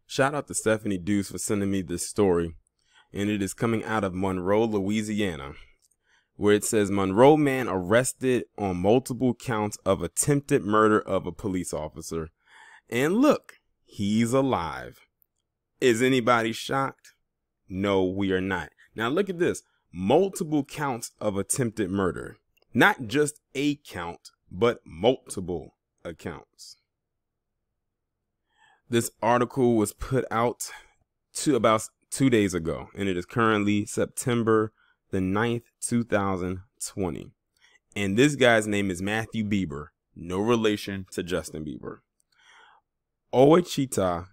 Shout out to Stephanie Deuce for sending me this story, and it is coming out of Monroe, Louisiana, where it says Monroe man arrested on multiple counts of attempted murder of a police officer. And look, he's alive. Is anybody shocked? No, we are not. Now look at this. Multiple counts of attempted murder. Not just a count, but multiple accounts. This article was put out about 2 days ago, and it is currently September the 9th, 2020. And this guy's name is Matthew Beiber, no relation to Justin Bieber. Ouachita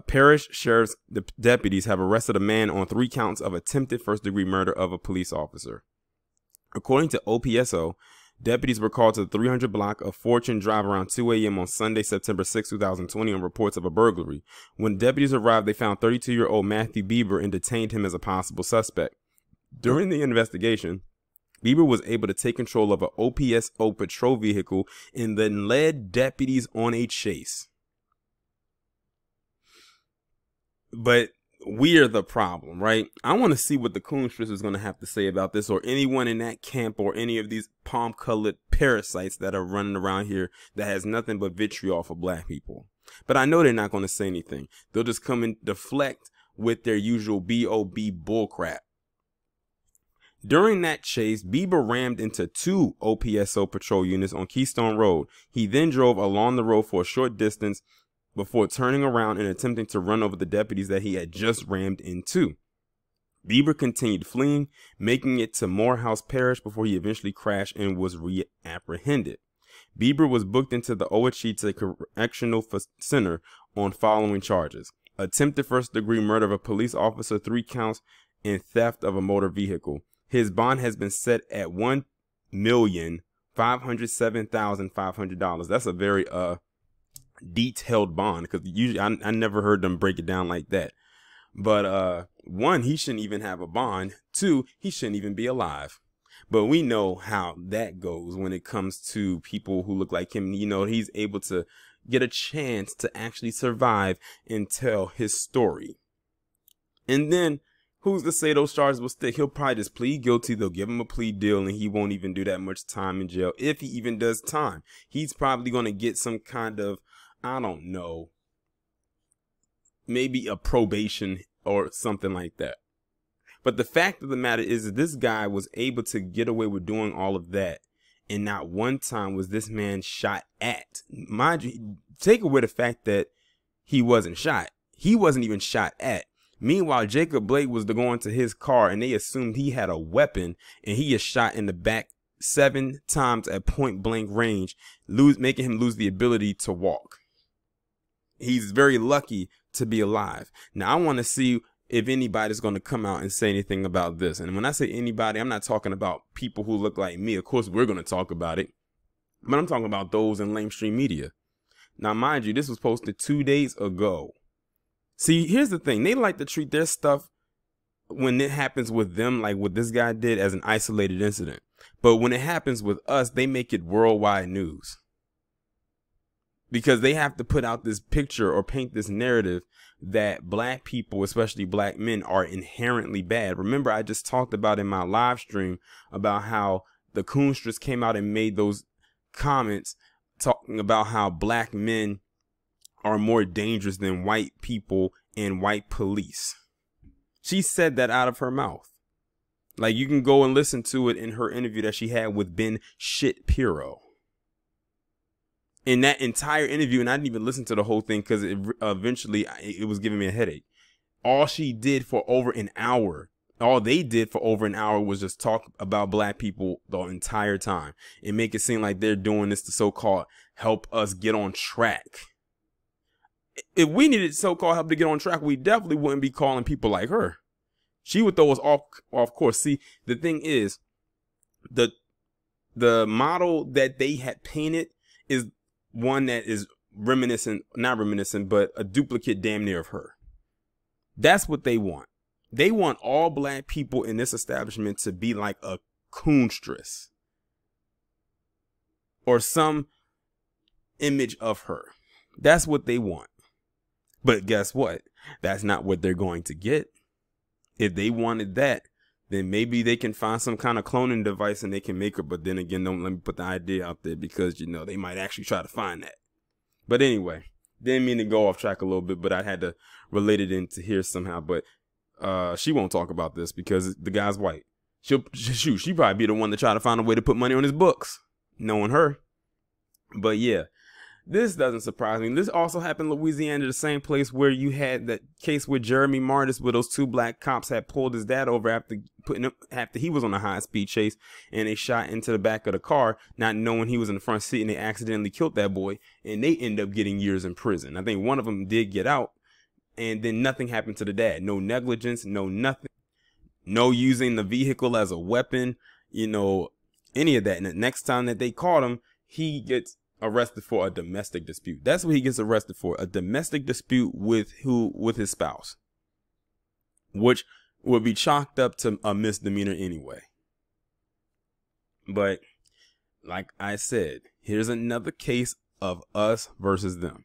Parish Sheriff's deputies have arrested a man on 3 counts of attempted first-degree murder of a police officer. According to OPSO, deputies were called to the 300 block of Fortune Drive around 2 a.m. on Sunday, September 6, 2020 on reports of a burglary. When deputies arrived, they found 32-year-old Matthew Beiber and detained him as a possible suspect. During the investigation, Beiber was able to take control of an OPSO patrol vehicle and then led deputies on a chase. But we're the problem, right? I want to see what the Coonstress is going to have to say about this, or anyone in that camp, or any of these palm-colored parasites that are running around here that has nothing but vitriol for black people. But I know they're not going to say anything. They'll just come and deflect with their usual B.O.B. bullcrap. During that chase, Beiber rammed into 2 OPSO patrol units on Keystone Road. He then drove along the road for a short distance before turning around and attempting to run over the deputies that he had just rammed into. Beiber continued fleeing, making it to Morehouse Parish before he eventually crashed and was reapprehended. Beiber was booked into the Ouachita Correctional Center on following charges: attempted first-degree murder of a police officer, 3 counts, and theft of a motor vehicle. His bond has been set at $1,507,500. That's a very detailed bond, because usually I never heard them break it down like that. But 1, he shouldn't even have a bond. 2, he shouldn't even be alive. But we know how that goes when it comes to people who look like him. You know, he's able to get a chance to actually survive and tell his story. And then who's to say those charges will stick? He'll probably just plead guilty. They'll give him a plea deal, and he won't even do that much time in jail, if he even does time. He's probably going to get some kind of, I don't know, maybe a probation or something like that. But the fact of the matter is that this guy was able to get away with doing all of that, and not one time was this man shot at. Mind you, take away the fact that he wasn't shot. He wasn't even shot at. Meanwhile, Jacob Blake was to go into his car, and they assumed he had a weapon, and he is shot in the back 7 times at point blank range, making him lose the ability to walk. He's very lucky to be alive. Now, I want to see if anybody's going to come out and say anything about this. And when I say anybody, I'm not talking about people who look like me. Of course, we're going to talk about it. But I'm talking about those in lamestream media. Now, mind you, this was posted 2 days ago. See, here's the thing. They like to treat their stuff when it happens with them, like what this guy did, as an isolated incident. But when it happens with us, they make it worldwide news. Because they have to put out this picture or paint this narrative that black people, especially black men, are inherently bad. Remember, I just talked about in my live stream about how the Coonstress came out and made those comments talking about how black men are more dangerous than white people and white police. She said that out of her mouth. Like, you can go and listen to it in her interview that she had with Ben Shapiro. In that entire interview, and I didn't even listen to the whole thing because eventually it was giving me a headache. All she did for over an hour, all they did for over an hour was just talk about black people the entire time and make it seem like they're doing this to so-called help us get on track. If we needed so-called help to get on track, we definitely wouldn't be calling people like her. She would throw us off course. See, the thing is, the model that they had painted is one that is not reminiscent, but a duplicate damn near of her. That's what they want. They want all black people in this establishment to be like a Coonstress or some image of her. That's what they want. But guess what? That's not what they're going to get. If they wanted that, then maybe they can find some kind of cloning device and they can make her. But then again, don't let me put the idea out there, because, you know, they might actually try to find that. But anyway, didn't mean to go off track a little bit, but I had to relate it into here somehow. But she won't talk about this because the guy's white. She'll probably be the one to try to find a way to put money on his books, knowing her. But yeah, this doesn't surprise me. This also happened in Louisiana, the same place where you had that case with Jeremy Martis, where those 2 black cops had pulled his dad over after he was on a high-speed chase, and they shot into the back of the car, not knowing he was in the front seat, and they accidentally killed that boy, and they end up getting years in prison. I think one of them did get out, and then nothing happened to the dad. No negligence, no nothing. No using the vehicle as a weapon, you know, any of that. And the next time that they caught him, he gets arrested for a domestic dispute. That's what he gets arrested for, a domestic dispute with his spouse, which would be chalked up to a misdemeanor anyway. But like I said, here's another case of us versus them.